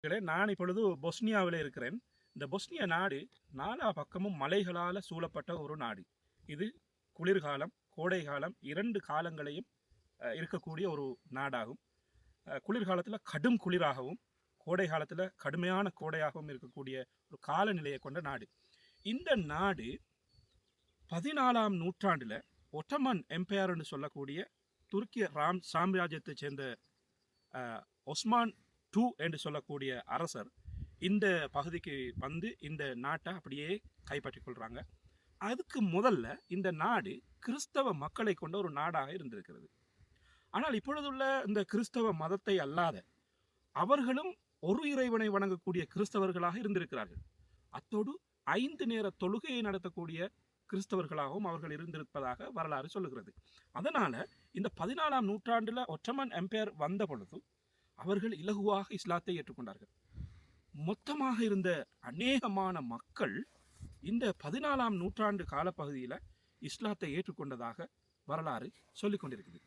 நான் இப்பொழுது பொஸ்னியாவில் இருக்கிறேன். இந்த பொஸ்னியா நாடு நாலா பக்கமும் மலைகளால் சூழப்பட்ட ஒரு நாடு. இது குளிர்காலம் கோடை காலம் இரண்டு காலங்களையும் இருக்கக்கூடிய ஒரு நாடாகும். குளிர்காலத்தில் கடும் குளிராகவும் கோடை காலத்தில் கடுமையான கோடையாகவும் இருக்கக்கூடிய ஒரு காலநிலையை கொண்ட நாடு. இந்த நாடு 14ஆம் நூற்றாண்டில் ஒட்டமன் எம்பையர்னு சொல்லக்கூடிய துருக்கிய சாம்ராஜ்யத்தைச் சேர்ந்த ஒஸ்மான் டூ என்று சொல்லக்கூடிய அரசர் இந்த பகுதிக்கு வந்து இந்த நாட்டை அப்படியே கைப்பற்றி கொள்கிறாங்க. அதுக்கு முதல்ல இந்த நாடு கிறிஸ்தவ மக்களை கொண்ட ஒரு நாடாக இருந்திருக்கிறது. ஆனால் இப்பொழுதுள்ள இந்த கிறிஸ்தவ மதத்தை அல்லாத அவர்களும் ஒரு இறைவனை வணங்கக்கூடிய கிறிஸ்தவர்களாக இருந்திருக்கிறார்கள். அத்தோடு 5 நேர தொழுகையை நடத்தக்கூடிய கிறிஸ்தவர்களாகவும் அவர்கள் இருந்திருப்பதாக வரலாறு சொல்லுகிறது. அதனால இந்த 14ஆம் நூற்றாண்டில் ஒட்டமன் எம்பையர் வந்த பொழுது அவர்கள் இலகுவாக இஸ்லாத்தை ஏற்றுக்கொண்டார்கள். மொத்தமாக இருந்த அநேகமான மக்கள் இந்த 14ஆம் நூற்றாண்டு காலப்பகுதியில் இஸ்லாத்தை ஏற்றுக்கொண்டதாக வரலாறு சொல்லிக் கொண்டிருக்குது.